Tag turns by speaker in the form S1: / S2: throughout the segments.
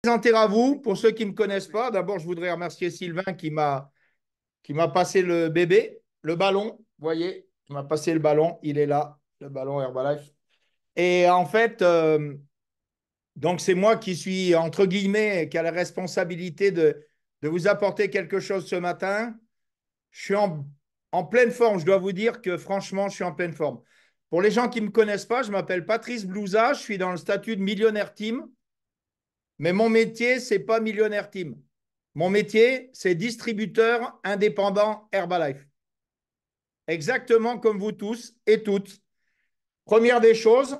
S1: Présenter à vous, pour ceux qui ne me connaissent pas, d'abord, je voudrais remercier Sylvain qui m'a passé le bébé, le ballon. Vous voyez, il m'a passé le ballon, il est là, le ballon Herbalife. Et en fait, donc c'est moi qui suis, entre guillemets, qui a la responsabilité de vous apporter quelque chose ce matin. Je suis en pleine forme, je dois vous dire que franchement, je suis en pleine forme. Pour les gens qui ne me connaissent pas, je m'appelle Patrice Blouza, je suis dans le statut de millionnaire team. Mais mon métier, c'est pas millionnaire team. Mon métier, c'est distributeur indépendant Herbalife. Exactement comme vous tous et toutes. Première des choses,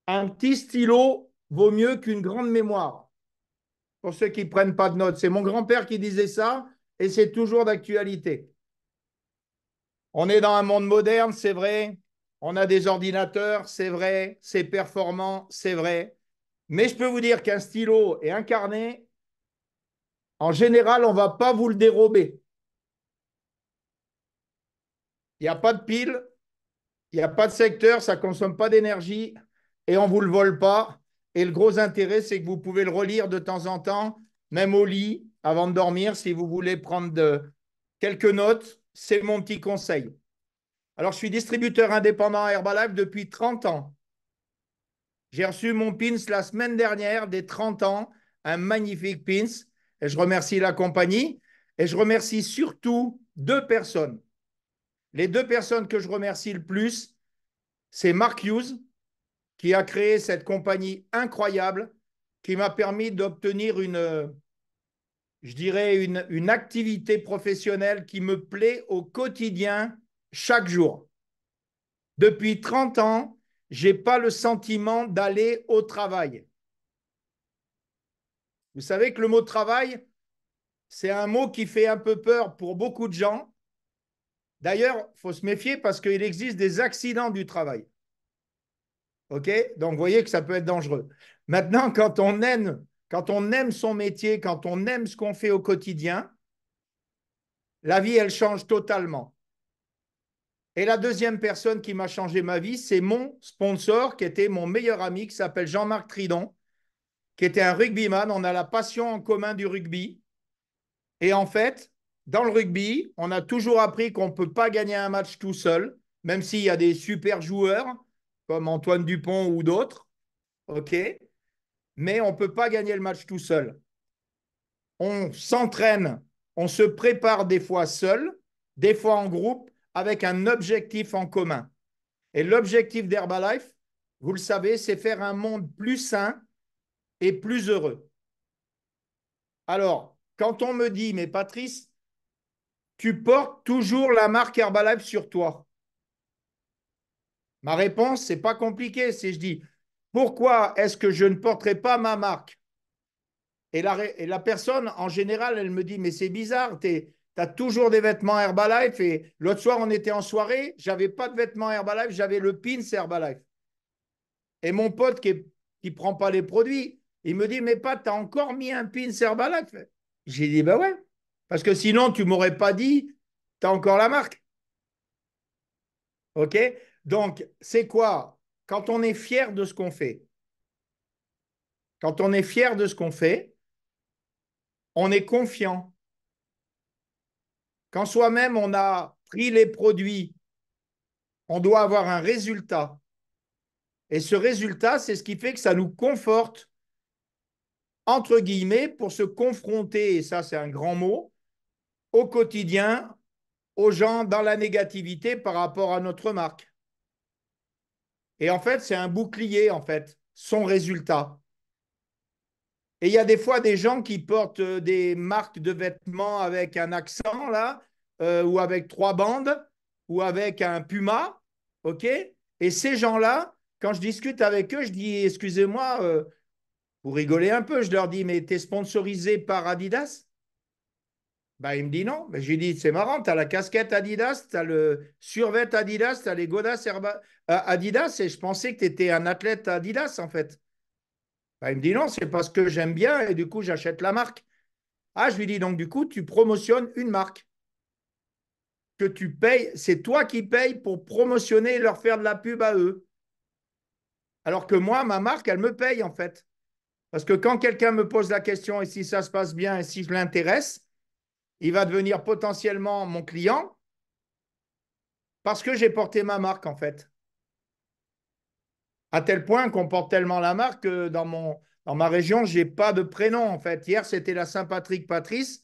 S1: un petit stylo vaut mieux qu'une grande mémoire. Pour ceux qui ne prennent pas de notes, c'est mon grand-père qui disait ça et c'est toujours d'actualité. On est dans un monde moderne, c'est vrai. On a des ordinateurs, c'est vrai. C'est performant, c'est vrai. Mais je peux vous dire qu'un stylo et un carnet, en général, on ne va pas vous le dérober. Il n'y a pas de pile, il n'y a pas de secteur, ça ne consomme pas d'énergie et on ne vous le vole pas. Et le gros intérêt, c'est que vous pouvez le relire de temps en temps, même au lit, avant de dormir, si vous voulez prendre quelques notes. C'est mon petit conseil. Alors, je suis distributeur indépendant à Herbalife depuis 30 ans. J'ai reçu mon pins la semaine dernière des 30 ans, un magnifique pins. Et je remercie la compagnie. Et je remercie surtout deux personnes. Les deux personnes que je remercie le plus, c'est Mark Hughes, qui a créé cette compagnie incroyable, qui m'a permis d'obtenir je dirais, une activité professionnelle qui me plaît au quotidien, chaque jour. Depuis 30 ans, je n'ai pas le sentiment d'aller au travail. Vous savez que le mot travail, c'est un mot qui fait un peu peur pour beaucoup de gens. D'ailleurs, il faut se méfier parce qu'il existe des accidents du travail. OK? Donc, vous voyez que ça peut être dangereux. Maintenant, quand on aime son métier, quand on aime ce qu'on fait au quotidien, la vie, elle change totalement. Et la deuxième personne qui m'a changé ma vie, c'est mon sponsor, qui était mon meilleur ami, qui s'appelle Jean-Marc Tridon, qui était un rugbyman. On a la passion en commun du rugby. Et en fait, dans le rugby, on a toujours appris qu'on ne peut pas gagner un match tout seul, même s'il y a des super joueurs, comme Antoine Dupont ou d'autres. OK? Mais on ne peut pas gagner le match tout seul. On s'entraîne, on se prépare des fois seul, des fois en groupe, avec un objectif en commun. Et l'objectif d'Herbalife, vous le savez, c'est faire un monde plus sain et plus heureux. Alors, quand on me dit, mais Patrice, tu portes toujours la marque Herbalife sur toi. Ma réponse, c'est pas compliqué. C'est je dis, pourquoi est-ce que je ne porterai pas ma marque? Et la personne, en général, elle me dit, mais c'est bizarre, tu as toujours des vêtements Herbalife. Et l'autre soir, on était en soirée, j'avais pas de vêtements Herbalife, j'avais le pins Herbalife. Et mon pote qui prend pas les produits, il me dit, mais pas, tu as encore mis un pins Herbalife? J'ai dit, ben ouais, parce que sinon, tu m'aurais pas dit, tu as encore la marque. OK? Donc, c'est quoi? Quand on est fier de ce qu'on fait, quand on est fier de ce qu'on fait, on est confiant. Quand soi-même, on a pris les produits, on doit avoir un résultat. Et ce résultat, c'est ce qui fait que ça nous conforte, entre guillemets, pour se confronter, et ça c'est un grand mot, au quotidien, aux gens dans la négativité par rapport à notre marque. Et en fait, c'est un bouclier, en fait, son résultat. Et il y a des fois des gens qui portent des marques de vêtements avec un accent, là, ou avec trois bandes, ou avec un puma, OK? Et ces gens-là, quand je discute avec eux, je dis, excusez-moi, pour rigoler un peu, je leur dis, mais t'es sponsorisé par Adidas? Bah, il me dit non. Mais j'ai dit, c'est marrant, tu as la casquette Adidas, tu as le survêt Adidas, tu as les godasses Adidas, et je pensais que tu étais un athlète Adidas, en fait. Bah, il me dit non, c'est parce que j'aime bien et du coup, j'achète la marque. Ah, je lui dis donc, du coup, tu promotionnes une marque que tu payes, c'est toi qui payes pour promotionner et leur faire de la pub à eux. Alors que moi, ma marque, elle me paye, en fait. Parce que quand quelqu'un me pose la question et si ça se passe bien et si je l'intéresse, il va devenir potentiellement mon client parce que j'ai porté ma marque, en fait. À tel point qu'on porte tellement la marque que dans ma région, je n'ai pas de prénom, en fait. Hier, c'était la Saint-Patrick Patrice,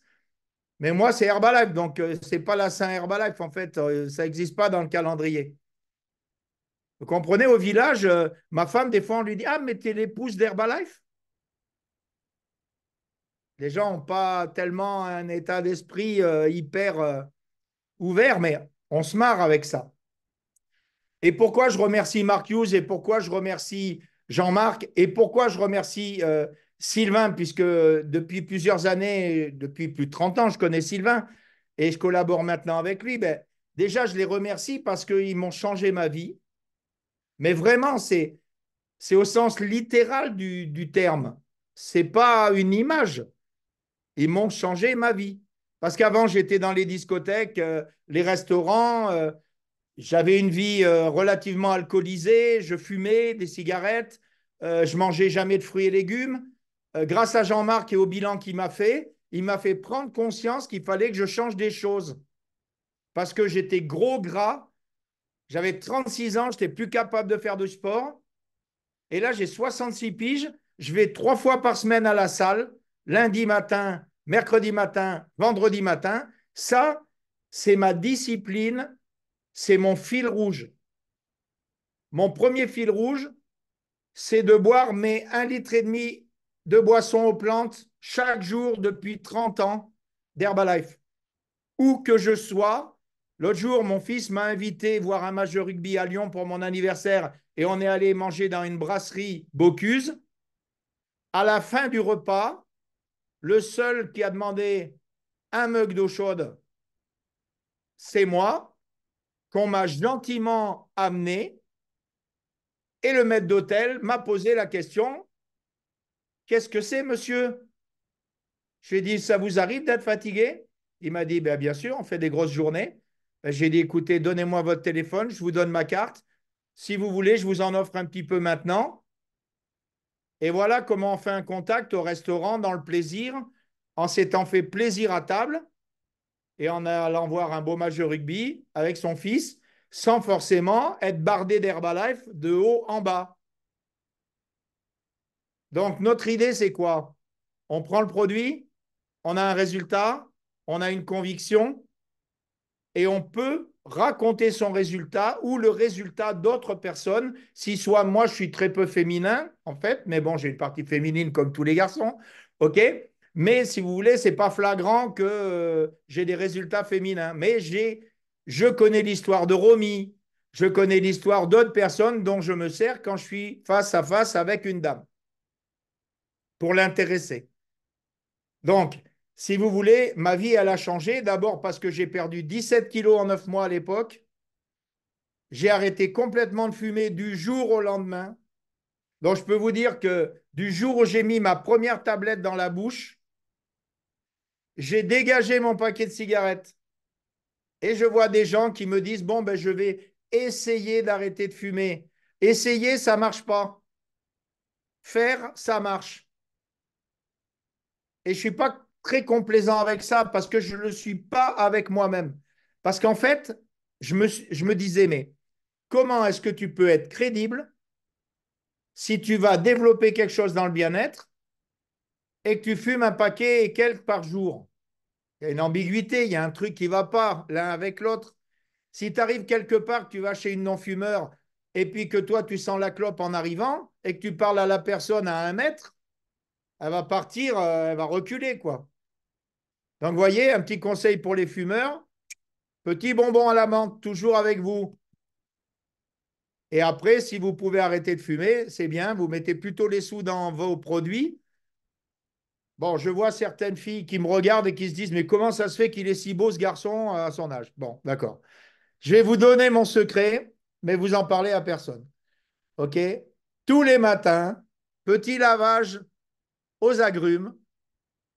S1: mais moi, c'est Herbalife. Donc, ce n'est pas la Saint-Herbalife, en fait. Ça n'existe pas dans le calendrier. Vous comprenez, au village, ma femme, des fois, on lui dit: Ah, mais t'es l'épouse d'Herbalife? Les gens n'ont pas tellement un état d'esprit hyper ouvert, mais on se marre avec ça. Et pourquoi je remercie Mark Hughes et pourquoi je remercie Jean-Marc et pourquoi je remercie Sylvain, puisque depuis plusieurs années, depuis plus de 30 ans, je connais Sylvain et je collabore maintenant avec lui. Ben, déjà, je les remercie parce qu'ils m'ont changé ma vie. Mais vraiment, c'est au sens littéral du terme. C'est pas une image. Ils m'ont changé ma vie. Parce qu'avant, j'étais dans les discothèques, les restaurants, j'avais une vie relativement alcoolisée, je fumais des cigarettes, je mangeais jamais de fruits et légumes. Grâce à Jean-Marc et au bilan qu'il m'a fait, il m'a fait prendre conscience qu'il fallait que je change des choses. Parce que j'étais gros gras, j'avais 36 ans, je n'étais plus capable de faire de sport. Et là, j'ai 66 piges. Je vais 3 fois par semaine à la salle, lundi matin, mercredi matin, vendredi matin. Ça, c'est ma discipline, c'est mon fil rouge. Mon premier fil rouge, c'est de boire mes 1,5 litre de boisson aux plantes chaque jour depuis 30 ans d'Herbalife. Où que je sois, l'autre jour, mon fils m'a invité voir un match de rugby à Lyon pour mon anniversaire et on est allé manger dans une brasserie Bocuse. À la fin du repas, le seul qui a demandé un mug d'eau chaude, c'est moi, qu'on m'a gentiment amené. Et le maître d'hôtel m'a posé la question: Qu'est-ce que c'est, monsieur? Je lui ai dit: Ça vous arrive d'être fatigué? Il m'a dit: Bien sûr, on fait des grosses journées. J'ai dit: Écoutez, donnez-moi votre téléphone, je vous donne ma carte. Si vous voulez, je vous en offre un petit peu maintenant. Et voilà comment on fait un contact au restaurant dans le plaisir, en s'étant fait plaisir à table et en allant voir un beau match de rugby avec son fils, sans forcément être bardé d'Herbalife de haut en bas. Donc, notre idée, c'est quoi? On prend le produit, on a un résultat, on a une conviction et on peut raconter son résultat ou le résultat d'autres personnes. Si soit moi, je suis très peu féminin, en fait, mais bon, j'ai une partie féminine comme tous les garçons, OK? Mais si vous voulez, c'est pas flagrant que j'ai des résultats féminins. Mais je connais l'histoire de Romy, je connais l'histoire d'autres personnes dont je me sers quand je suis face à face avec une dame pour l'intéresser. Donc, si vous voulez, ma vie, elle a changé. D'abord parce que j'ai perdu 17 kilos en 9 mois à l'époque. J'ai arrêté complètement de fumer du jour au lendemain. Donc, je peux vous dire que du jour où j'ai mis ma première tablette dans la bouche, j'ai dégagé mon paquet de cigarettes. Et je vois des gens qui me disent: Bon, ben, je vais essayer d'arrêter de fumer. Essayer, ça ne marche pas. Faire, ça marche. Et je ne suis pas très complaisant avec ça parce que je ne le suis pas avec moi-même. Parce qu'en fait, je me disais: Mais comment est-ce que tu peux être crédible si tu vas développer quelque chose dans le bien-être et que tu fumes un paquet et quelques par jour? Il y a une ambiguïté, il y a un truc qui ne va pas l'un avec l'autre. Si tu arrives quelque part, que tu vas chez une non-fumeur et puis que toi, tu sens la clope en arrivant et que tu parles à la personne à 1 mètre, elle va partir, elle va reculer, quoi. Donc, vous voyez, un petit conseil pour les fumeurs: petit bonbon à la menthe, toujours avec vous. Et après, si vous pouvez arrêter de fumer, c'est bien, vous mettez plutôt les sous dans vos produits. Bon, je vois certaines filles qui me regardent et qui se disent: Mais comment ça se fait qu'il est si beau, ce garçon, à son âge? Bon, d'accord. Je vais vous donner mon secret, mais vous en parlez à personne. OK? Tous les matins, petit lavage aux agrumes.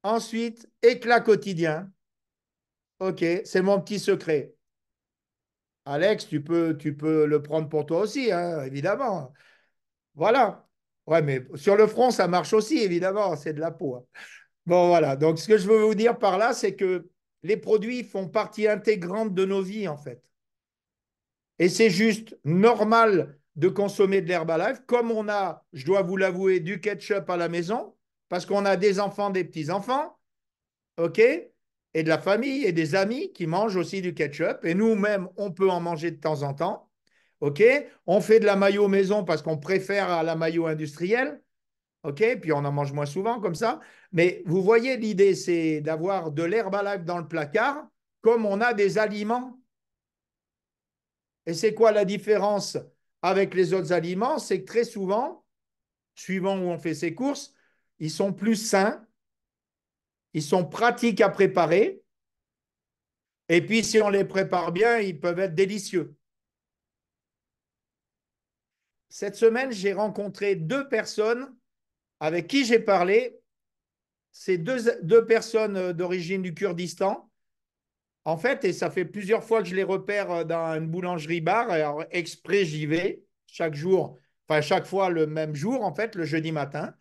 S1: Ensuite, éclat quotidien. OK, c'est mon petit secret. Alex, tu peux le prendre pour toi aussi, hein, évidemment. Voilà. Ouais, mais sur le front, ça marche aussi, évidemment, c'est de la peau, hein. Bon, voilà. Donc, ce que je veux vous dire par là, c'est que les produits font partie intégrante de nos vies, en fait. Et c'est juste normal de consommer de l'Herbalife, comme on a, je dois vous l'avouer, du ketchup à la maison, parce qu'on a des enfants, des petits-enfants, OK? Et de la famille et des amis qui mangent aussi du ketchup. Et nous-mêmes, on peut en manger de temps en temps. OK? On fait de la mayo maison parce qu'on préfère à la mayo industrielle. OK? Puis on en mange moins souvent comme ça. Mais vous voyez, l'idée, c'est d'avoir de l'Herbalife dans le placard comme on a des aliments. Et c'est quoi la différence avec les autres aliments? C'est que très souvent, suivant où on fait ses courses, ils sont plus sains, ils sont pratiques à préparer. Et puis, si on les prépare bien, ils peuvent être délicieux. Cette semaine, j'ai rencontré deux personnes avec qui j'ai parlé. C'est deux personnes d'origine du Kurdistan. En fait, et ça fait plusieurs fois que je les repère dans une boulangerie-bar. Alors, exprès, j'y vais chaque jour, enfin chaque fois le même jour, en fait, le jeudi matin.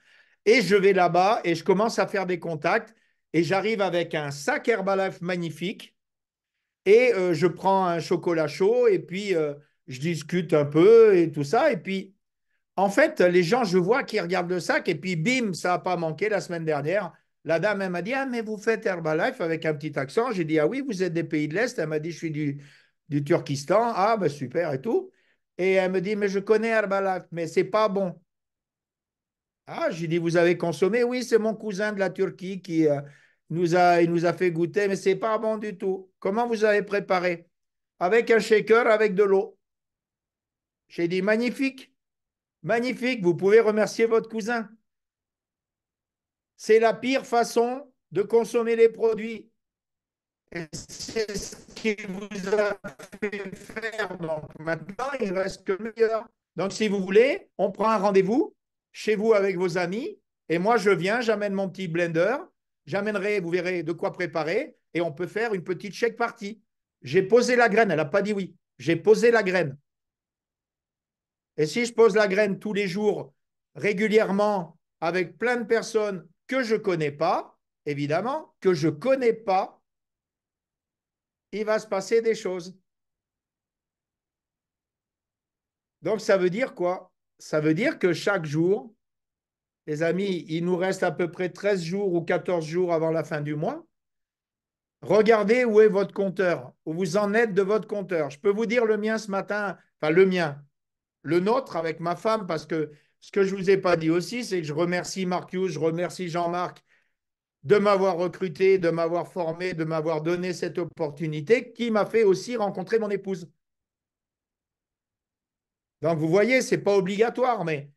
S1: Et je vais là-bas et je commence à faire des contacts. Et j'arrive avec un sac Herbalife magnifique. Et je prends un chocolat chaud et puis je discute un peu et tout ça. Et puis, en fait, les gens, je vois qu'ils regardent le sac et puis bim, ça n'a pas manqué la semaine dernière. La dame, elle m'a dit, ah, mais vous faites Herbalife avec un petit accent. J'ai dit, ah oui, vous êtes des pays de l'Est. Elle m'a dit, je suis du Turkestan. Ah, ben super et tout. Et elle me dit, mais je connais Herbalife, mais c'est pas bon. Ah, j'ai dit, vous avez consommé? Oui, c'est mon cousin de la Turquie qui il nous a fait goûter, mais c'est pas bon du tout. Comment vous avez préparé? Avec un shaker, avec de l'eau. J'ai dit, magnifique, magnifique, vous pouvez remercier votre cousin. C'est la pire façon de consommer les produits. Et c'est ce qui vous a fait faire. Donc maintenant, il ne reste que le meilleur. Donc si vous voulez, on prend un rendez-vous chez vous avec vos amis. Et moi, je viens, j'amène mon petit blender. J'amènerai, vous verrez de quoi préparer. Et on peut faire une petite shake party. J'ai posé la graine. Elle n'a pas dit oui. J'ai posé la graine. Et si je pose la graine tous les jours, régulièrement, avec plein de personnes que je ne connais pas, évidemment, que je ne connais pas, il va se passer des choses. Donc, ça veut dire quoi? Ça veut dire que chaque jour, les amis, il nous reste à peu près 13 jours ou 14 jours avant la fin du mois. Regardez où est votre compteur, où vous en êtes de votre compteur. Je peux vous dire le mien ce matin, enfin le mien, le nôtre avec ma femme, parce que ce que je ne vous ai pas dit aussi, c'est que je remercie Marcus, je remercie Jean-Marc de m'avoir recruté, de m'avoir formé, de m'avoir donné cette opportunité qui m'a fait aussi rencontrer mon épouse. Donc, vous voyez, ce n'est pas obligatoire, mais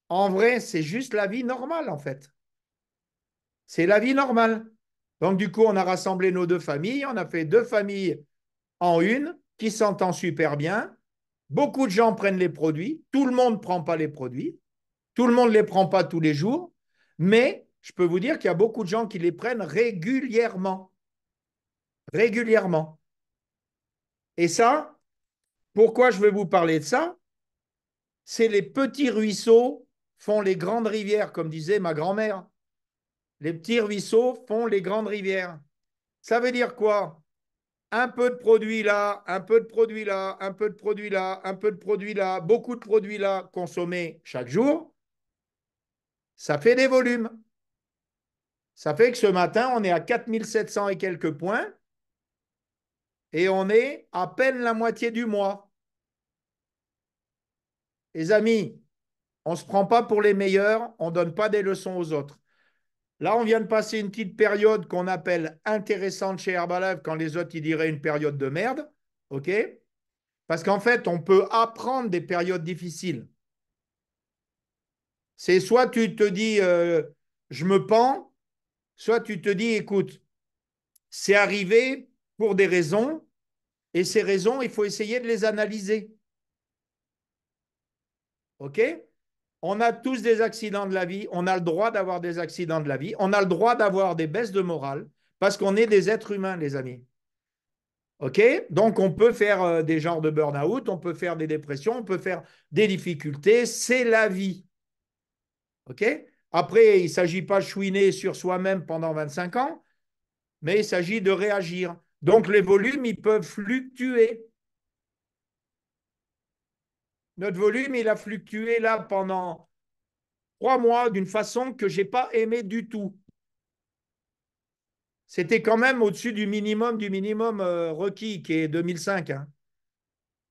S1: en vrai, c'est juste la vie normale, en fait. C'est la vie normale. Donc, du coup, on a rassemblé nos deux familles, on a fait deux familles en une qui s'entend super bien. Beaucoup de gens prennent les produits, tout le monde ne prend pas les produits, tout le monde ne les prend pas tous les jours, mais je peux vous dire qu'il y a beaucoup de gens qui les prennent régulièrement. Régulièrement. Et ça, pourquoi je vais vous parler de ça? C'est les petits ruisseaux font les grandes rivières, comme disait ma grand-mère. Les petits ruisseaux font les grandes rivières. Ça veut dire quoi? Un peu de produit là, un peu de produit là, un peu de produit là, un peu de produit là, beaucoup de produits là consommés chaque jour, ça fait des volumes. Ça fait que ce matin, on est à 4700 et quelques points et on est à peine la moitié du mois. Les amis, on ne se prend pas pour les meilleurs, on ne donne pas des leçons aux autres. Là, on vient de passer une petite période qu'on appelle intéressante chez Herbalife, quand les autres, ils diraient une période de merde. OK? Parce qu'en fait, on peut apprendre des périodes difficiles. C'est soit tu te dis, je me pends, soit tu te dis, écoute, c'est arrivé pour des raisons, et ces raisons, il faut essayer de les analyser. OK? On a tous des accidents de la vie, on a le droit d'avoir des accidents de la vie, on a le droit d'avoir des baisses de morale, parce qu'on est des êtres humains, les amis. OK? Donc, on peut faire des genres de burn-out, on peut faire des dépressions, on peut faire des difficultés. C'est la vie. OK? Après, il ne s'agit pas de chouiner sur soi-même pendant 25 ans, mais il s'agit de réagir. Donc, les volumes, ils peuvent fluctuer. Notre volume, il a fluctué là pendant 3 mois d'une façon que je n'ai pas aimé du tout. C'était quand même au-dessus du minimum requis, qui est 2005. Hein.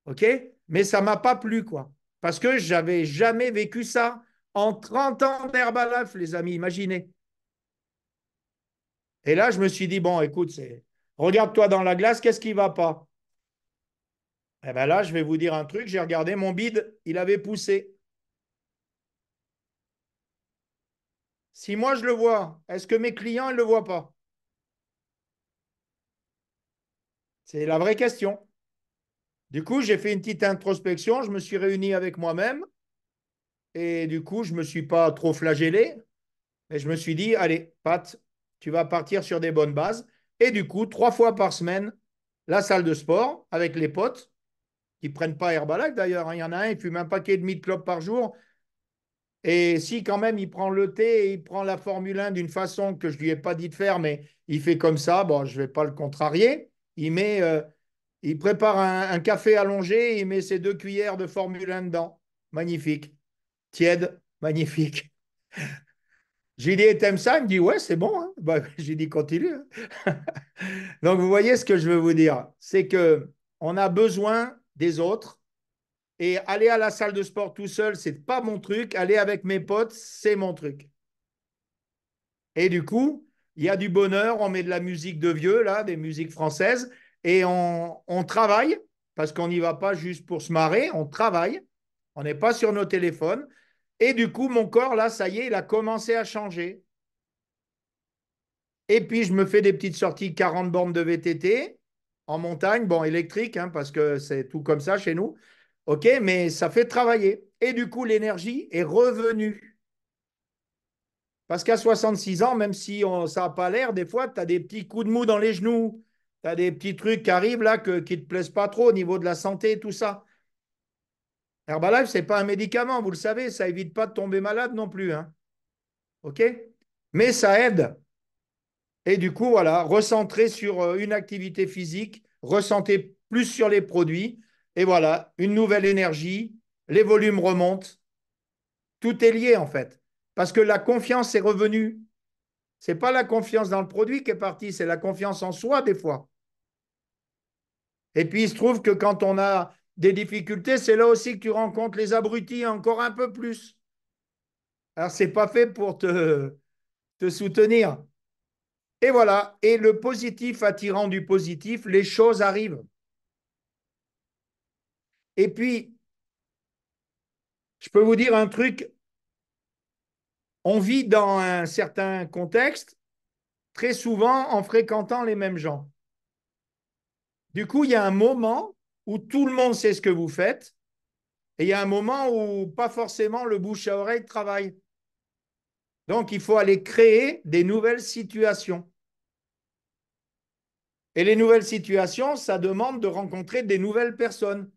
S1: OK? Mais ça ne m'a pas plu, quoi. Parce que je n'avais jamais vécu ça en 30 ans d'Herbalife, les amis, imaginez. Et là, je me suis dit, bon, écoute, regarde-toi dans la glace, qu'est-ce qui ne va pas? Eh bien là, je vais vous dire un truc, j'ai regardé mon bide, il avait poussé. Si moi je le vois, est-ce que mes clients ne le voient pas? C'est la vraie question. Du coup, j'ai fait une petite introspection, je me suis réuni avec moi-même et du coup, je ne me suis pas trop flagellé, mais je me suis dit, allez, Pat, tu vas partir sur des bonnes bases. Et du coup, 3 fois par semaine, la salle de sport avec les potes qui ne prennent pas Herbalife d'ailleurs. Hein. Il y en a un, il fume un paquet de 1000 clopes par jour. Et si quand même il prend le thé et il prend la Formule 1 d'une façon que je ne lui ai pas dit de faire, mais il fait comme ça, bon, je ne vais pas le contrarier. Il prépare un café allongé et il met ses 2 cuillères de Formule 1 dedans. Magnifique. Tiède, magnifique. J'ai dit, t'aimes ça? Il me dit, ouais, c'est bon. Hein. Bah, j'ai dit, continue. Hein. Donc, vous voyez ce que je veux vous dire. C'est que on a besoin des autres. Et aller à la salle de sport tout seul, c'est pas mon truc. Aller avec mes potes, c'est mon truc. Et du coup, il y a du bonheur, on met de la musique de vieux, là, des musiques françaises, et on travaille, parce qu'on n'y va pas juste pour se marrer, on travaille, on n'est pas sur nos téléphones. Et du coup, mon corps, là, ça y est, il a commencé à changer. Et puis, je me fais des petites sorties 40 bornes de VTT en montagne, bon, électrique, hein, parce que c'est tout comme ça chez nous. OK, mais ça fait travailler. Et du coup, l'énergie est revenue. Parce qu'à 66 ans, même si ça n'a pas l'air, des fois, tu as des petits coups de mou dans les genoux. Tu as des petits trucs qui arrivent là qui ne te plaisent pas trop au niveau de la santé et tout ça. Herbalife, ce n'est pas un médicament, vous le savez, ça évite pas de tomber malade non plus. Hein. OK? Mais ça aide. Et du coup, voilà, recentrer sur une activité physique, recentrer plus sur les produits. Et voilà, une nouvelle énergie, les volumes remontent. Tout est lié en fait. Parce que la confiance est revenue. C'est pas la confiance dans le produit qui est partie, c'est la confiance en soi des fois. Et puis il se trouve que quand on a des difficultés, c'est là aussi que tu rencontres les abrutis encore un peu plus. Alors c'est pas fait pour te soutenir. Et voilà. Et le positif attirant du positif, les choses arrivent. Et puis, je peux vous dire un truc, on vit dans un certain contexte très souvent en fréquentant les mêmes gens. Du coup, il y a un moment où tout le monde sait ce que vous faites et il y a un moment où pas forcément le bouche à oreille travaille. Donc, il faut aller créer des nouvelles situations. Et les nouvelles situations, ça demande de rencontrer des nouvelles personnes.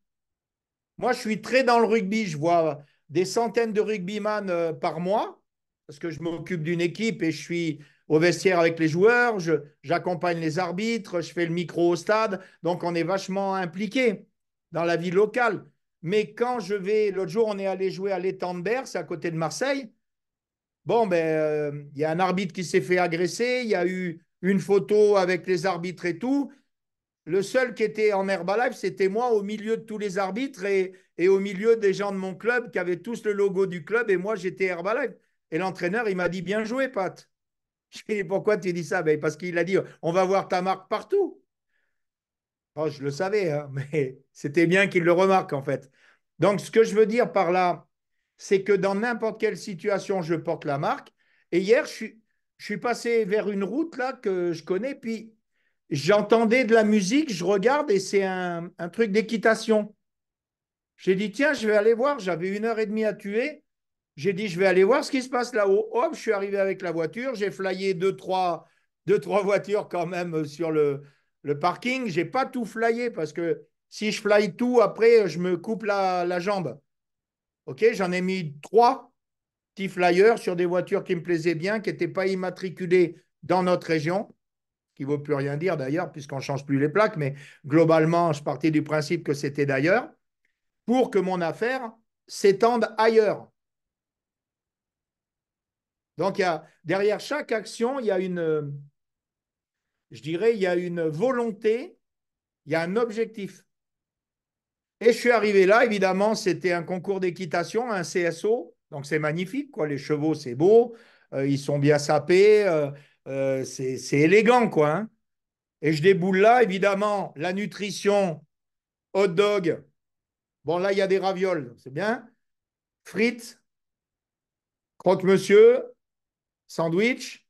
S1: Moi, je suis très dans le rugby. Je vois des centaines de rugbyman par mois parce que je m'occupe d'une équipe et je suis au vestiaire avec les joueurs. J'accompagne les arbitres, je fais le micro au stade. Donc, on est vachement impliqué dans la vie locale. Mais quand je vais, l'autre jour, on est allé jouer à l'étang de Berre, c'est à côté de Marseille. Bon, ben, il y a un arbitre qui s'est fait agresser. Il y a eu une photo avec les arbitres et tout. Le seul qui était en Herbalife, c'était moi au milieu de tous les arbitres et au milieu des gens de mon club qui avaient tous le logo du club et moi j'étais Herbalife. Et l'entraîneur, il m'a dit bien joué, Pat. Je lui ai dit pourquoi tu dis ça? Ben, parce qu'il a dit on va voir ta marque partout. Oh, je le savais, hein, mais c'était bien qu'il le remarque en fait. Donc ce que je veux dire par là, c'est que dans n'importe quelle situation, je porte la marque. Et hier, je suis passé vers une route là que je connais, puis j'entendais de la musique, je regarde et c'est un truc d'équitation. J'ai dit, tiens, je vais aller voir. J'avais 1 heure et demie à tuer. J'ai dit, je vais aller voir ce qui se passe là-haut. Hop, je suis arrivé avec la voiture. J'ai flyé deux, trois voitures quand même sur le parking. J'ai pas tout flyé parce que si je fly tout, après, je me coupe la jambe. OK, j'en ai mis 3 petit flyer sur des voitures qui me plaisaient bien, qui n'étaient pas immatriculées dans notre région, qui ne vaut plus rien dire d'ailleurs, puisqu'on ne change plus les plaques, mais globalement, je partais du principe que c'était d'ailleurs, pour que mon affaire s'étende ailleurs. Donc, derrière chaque action, il y a je dirais, il y a une volonté, il y a un objectif. Et je suis arrivé là, évidemment, c'était un concours d'équitation, un CSO, donc c'est magnifique, quoi. Les chevaux, c'est beau, ils sont bien sapés, c'est élégant, quoi, hein. Et je déboule là, évidemment, la nutrition, hot dog, bon là, il y a des ravioles, c'est bien, frites, croque-monsieur, sandwich,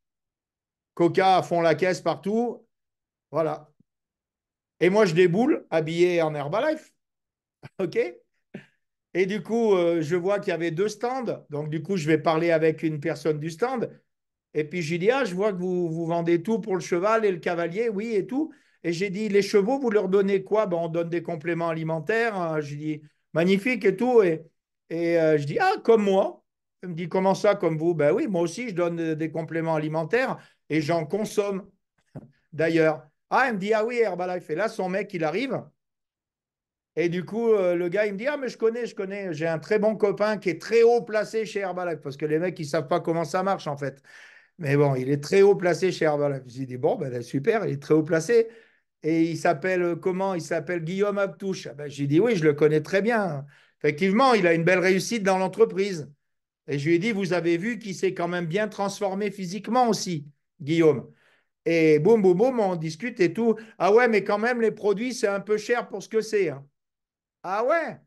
S1: coca à fond la caisse partout, voilà. Et moi, je déboule habillé en Herbalife, OK? Et du coup, je vois qu'il y avait deux stands. Donc, du coup, je vais parler avec une personne du stand. Et puis, j'ai dit, ah, je vois que vous vendez tout pour le cheval et le cavalier, oui, et tout. Et j'ai dit, les chevaux, vous leur donnez quoi? Ben, on donne des compléments alimentaires. J'ai dit, magnifique et tout. Et je dis, ah, comme moi. Il me dit, comment ça, comme vous? Ben oui, moi aussi, je donne des compléments alimentaires et j'en consomme d'ailleurs. Ah, il me dit, ah oui, Herbalife. Et là, son mec, il arrive. Et du coup, le gars, il me dit, ah, mais je connais, j'ai un très bon copain qui est très haut placé chez Herbalife, parce que les mecs, ils ne savent pas comment ça marche, en fait. Mais bon, il est très haut placé chez Herbalife. J'ai dit, bon, ben, super, il est très haut placé. Et il s'appelle comment? Il s'appelle Guillaume Abtouche. Ah ben, j'ai dit, oui, je le connais très bien. Effectivement, il a une belle réussite dans l'entreprise. Et je lui ai dit, vous avez vu qu'il s'est quand même bien transformé physiquement aussi, Guillaume. Et boum, boum, boum, on discute et tout. Ah ouais, mais quand même, les produits, c'est un peu cher pour ce que c'est, hein. Ah ouais?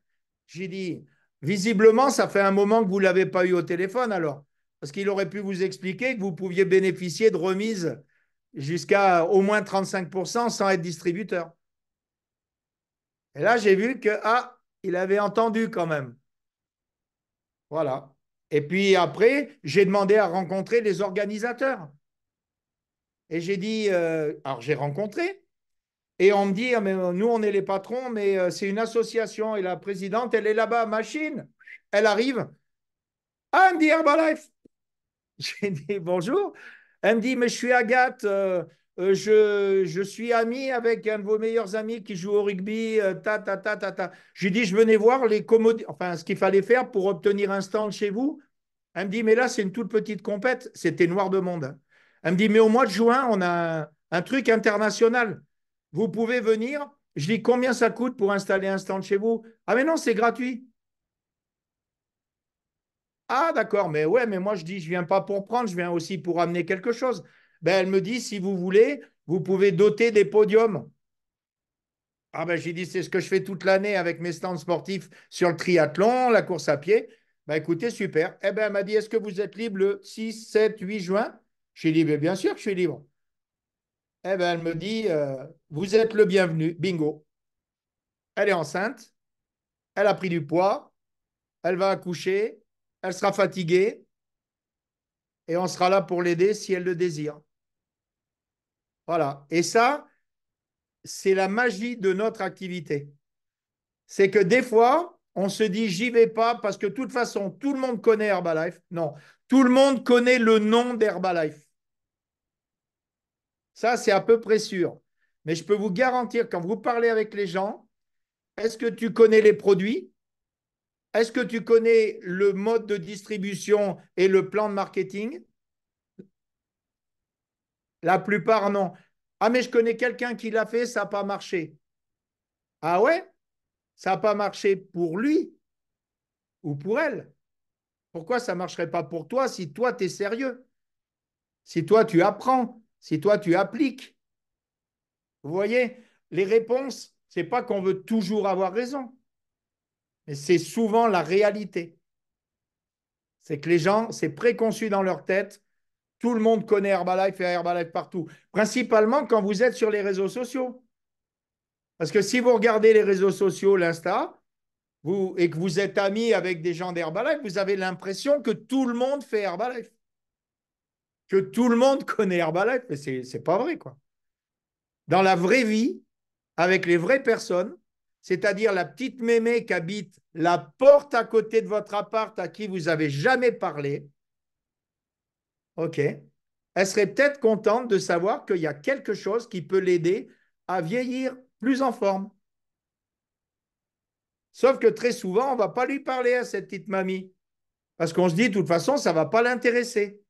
S1: J'ai dit, visiblement, ça fait un moment que vous ne l'avez pas eu au téléphone alors. Parce qu'il aurait pu vous expliquer que vous pouviez bénéficier de remises jusqu'à au moins 35% sans être distributeur. Et là, j'ai vu que, ah, il avait entendu quand même. Voilà. Et puis après, j'ai demandé à rencontrer les organisateurs. Et j'ai dit, alors j'ai rencontré. Et on me dit, ah, mais nous, on est les patrons, mais c'est une association. Et la présidente, elle est là-bas, machine. Elle arrive. Ah, elle me dit Herbalife. J'ai dit bonjour. Elle me dit, mais je suis Agathe. Je suis ami avec un de vos meilleurs amis qui joue au rugby. Ta, ta, ta, ta, ta. J'ai dit, je venais voir les commodités, enfin, ce qu'il fallait faire pour obtenir un stand chez vous. Elle me dit, mais là, c'est une toute petite compète. C'était noir de monde. Elle me dit, mais au mois de juin, on a un truc international. Vous pouvez venir. Je dis, combien ça coûte pour installer un stand chez vous? Ah, mais non, c'est gratuit. Ah, d'accord, mais ouais, mais moi je dis, je viens pas pour prendre, je viens aussi pour amener quelque chose. Ben, elle me dit, si vous voulez, vous pouvez doter des podiums. Ah ben, j'ai dit, c'est ce que je fais toute l'année avec mes stands sportifs sur le triathlon, la course à pied. Ben, écoutez, super. Eh ben, elle m'a dit, est-ce que vous êtes libre le 6, 7, 8 juin? J'ai dit, ben, bien sûr que je suis libre. Eh ben, elle me dit, vous êtes le bienvenu. Bingo. Elle est enceinte, elle a pris du poids, elle va accoucher, elle sera fatiguée et on sera là pour l'aider si elle le désire. Voilà. Et ça, c'est la magie de notre activité. C'est que des fois, on se dit, j'y vais pas parce que de toute façon, tout le monde connaît Herbalife. Non, tout le monde connaît le nom d'Herbalife. Ça, c'est à peu près sûr. Mais je peux vous garantir, quand vous parlez avec les gens, est-ce que tu connais les produits? Est-ce que tu connais le mode de distribution et le plan de marketing? La plupart, non. Ah, mais je connais quelqu'un qui l'a fait, ça n'a pas marché. Ah ouais? Ça n'a pas marché pour lui ou pour elle. Pourquoi ça ne marcherait pas pour toi si toi, tu es sérieux? Si toi, tu apprends? Si toi, tu appliques? Vous voyez, les réponses, ce n'est pas qu'on veut toujours avoir raison, mais c'est souvent la réalité. C'est que les gens, c'est préconçu dans leur tête. Tout le monde connaît Herbalife et Herbalife partout. Principalement quand vous êtes sur les réseaux sociaux. Parce que si vous regardez les réseaux sociaux, l'Insta, et que vous êtes amis avec des gens d'Herbalife, vous avez l'impression que tout le monde fait Herbalife. Que tout le monde connaît Herbalife, mais c'est pas vrai, quoi. Dans la vraie vie, avec les vraies personnes, c'est-à-dire la petite mémé qui habite la porte à côté de votre appart à qui vous n'avez jamais parlé, OK. Elle serait peut-être contente de savoir qu'il y a quelque chose qui peut l'aider à vieillir plus en forme. Sauf que très souvent, on ne va pas lui parler à cette petite mamie. Parce qu'on se dit, de toute façon, ça ne va pas l'intéresser.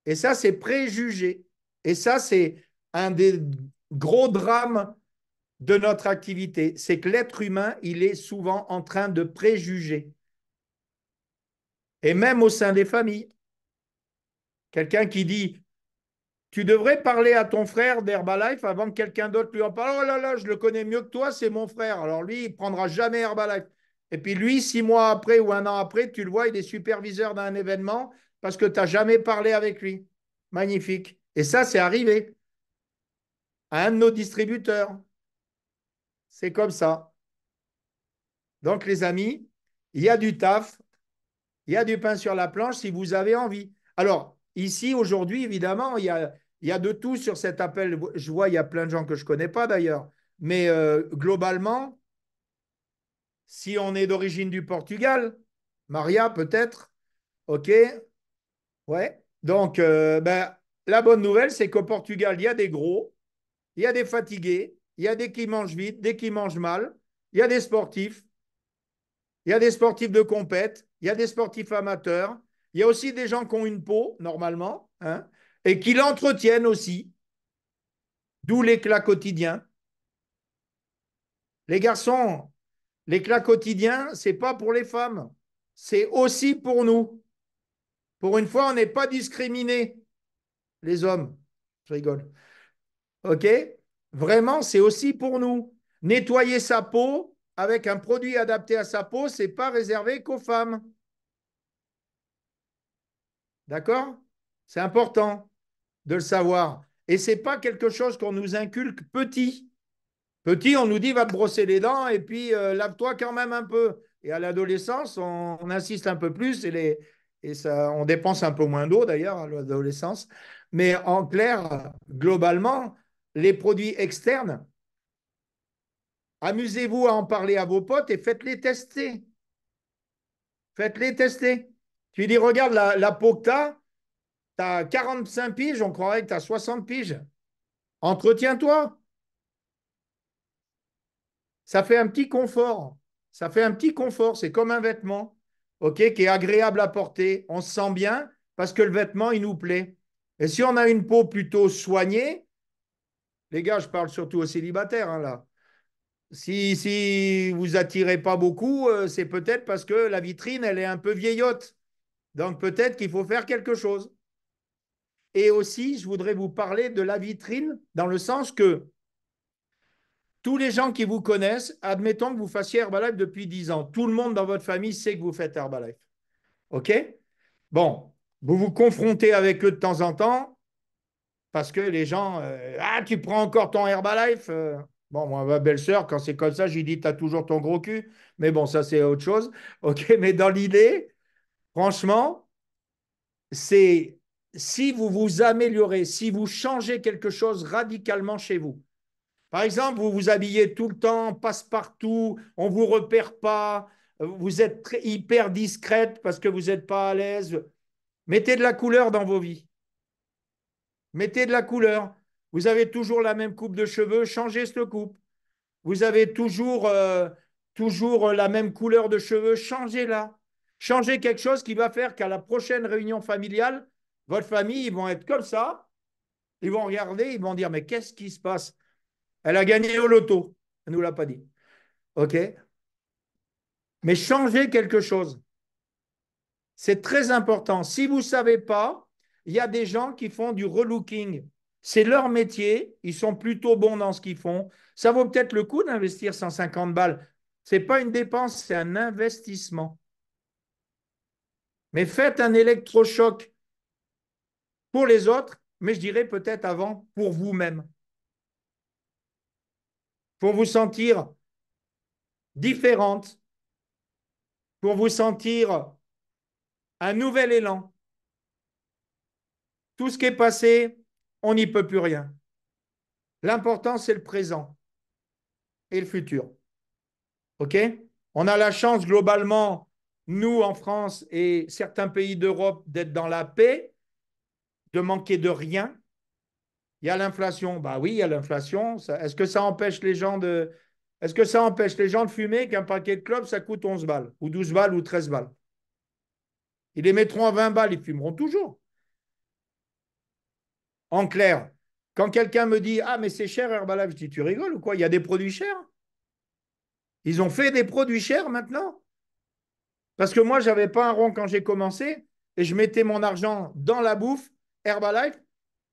S1: Et ça, c'est préjugé. Et ça, c'est un des gros drames de notre activité. C'est que l'être humain, il est souvent en train de préjuger. Et même au sein des familles. Quelqu'un qui dit, tu devrais parler à ton frère d'Herbalife avant que quelqu'un d'autre lui en parle. Oh là là, je le connais mieux que toi, c'est mon frère. Alors lui, il ne prendra jamais Herbalife. Et puis lui, 6 mois après ou un an après, tu le vois, il est superviseur d'un événement parce que tu n'as jamais parlé avec lui. Magnifique. Et ça, c'est arrivé à un de nos distributeurs. C'est comme ça. Donc, les amis, il y a du taf, il y a du pain sur la planche si vous avez envie. Alors, ici, aujourd'hui, évidemment, il y a de tout sur cet appel. Je vois, il y a plein de gens que je ne connais pas d'ailleurs. Mais globalement, si on est d'origine du Portugal, Maria peut-être, OK, ouais. Donc, ben, la bonne nouvelle, c'est qu'au Portugal, il y a des gros, il y a des fatigués, il y a des qui mangent vite, des qui mangent mal, il y a des sportifs, il y a des sportifs de compète, il y a des sportifs amateurs, il y a aussi des gens qui ont une peau, normalement, hein, et qui l'entretiennent aussi, d'où l'éclat quotidien. Les garçons, l'éclat quotidien, ce n'est pas pour les femmes, c'est aussi pour nous. Pour une fois, on n'est pas discriminés, les hommes. Je rigole. OK? Vraiment, c'est aussi pour nous. Nettoyer sa peau avec un produit adapté à sa peau, ce n'est pas réservé qu'aux femmes. D'accord? C'est important de le savoir. Et ce n'est pas quelque chose qu'on nous inculque petit. Petit, on nous dit va te brosser les dents et puis lave-toi quand même un peu. Et à l'adolescence, on insiste un peu plus et ça, on dépense un peu moins d'eau d'ailleurs à l'adolescence. Mais en clair, globalement, les produits externes, amusez-vous à en parler à vos potes et faites-les tester. Faites-les tester. Tu dis, regarde la peau que tu as 45 piges, on croirait que tu as 60 piges. Entretiens-toi. Ça fait un petit confort. Ça fait un petit confort. C'est comme un vêtement, ok, qui est agréable à porter. On se sent bien parce que le vêtement, il nous plaît. Et si on a une peau plutôt soignée, les gars, je parle surtout aux célibataires, hein, là. Si vous attirez pas beaucoup, c'est peut-être parce que la vitrine, elle est un peu vieillotte. Donc peut-être qu'il faut faire quelque chose. Et aussi, je voudrais vous parler de la vitrine dans le sens que tous les gens qui vous connaissent, admettons que vous fassiez Herbalife depuis 10 ans. Tout le monde dans votre famille sait que vous faites Herbalife. OK? Bon, vous vous confrontez avec eux de temps en temps parce que les gens, ah, tu prends encore ton Herbalife. Bon, moi, ma belle-sœur, quand c'est comme ça, je lui dis, tu as toujours ton gros cul. Mais bon, ça, c'est autre chose. OK? Mais dans l'idée, franchement, c'est si vous vous améliorez, si vous changez quelque chose radicalement chez vous. Par exemple, vous vous habillez tout le temps, passe-partout, on ne vous repère pas, vous êtes hyper discrète parce que vous n'êtes pas à l'aise. Mettez de la couleur dans vos vies. Mettez de la couleur. Vous avez toujours la même coupe de cheveux, changez cette coupe. Vous avez toujours la même couleur de cheveux, changez-la. Changez quelque chose qui va faire qu'à la prochaine réunion familiale, votre famille, ils vont être comme ça, ils vont regarder, ils vont dire, mais qu'est-ce qui se passe? Elle a gagné au loto. Elle ne nous l'a pas dit. OK? Mais changez quelque chose. C'est très important. Si vous ne savez pas, il y a des gens qui font du relooking. C'est leur métier. Ils sont plutôt bons dans ce qu'ils font. Ça vaut peut-être le coup d'investir 150 balles. Ce n'est pas une dépense, c'est un investissement. Mais faites un électrochoc pour les autres, mais je dirais peut-être avant pour vous-même. Pour vous sentir différente, pour vous sentir un nouvel élan. Tout ce qui est passé, on n'y peut plus rien. L'important, c'est le présent et le futur. OK? On a la chance globalement nous en France et certains pays d'Europe d'être dans la paix, de manquer de rien. Il y a l'inflation. Bah oui, il y a l'inflation. Est-ce que ça empêche les gens de. Est-ce que ça empêche les gens de fumer qu'un paquet de clopes, ça coûte 11 balles, ou 12 balles, ou 13 balles? Ils les mettront à 20 balles, ils fumeront toujours. En clair, quand quelqu'un me dit ah, mais c'est cher Herbalife, je dis tu rigoles ou quoi? Il y a des produits chers. Ils ont fait des produits chers maintenant. Parce que moi, je n'avais pas un rond quand j'ai commencé et je mettais mon argent dans la bouffe Herbalife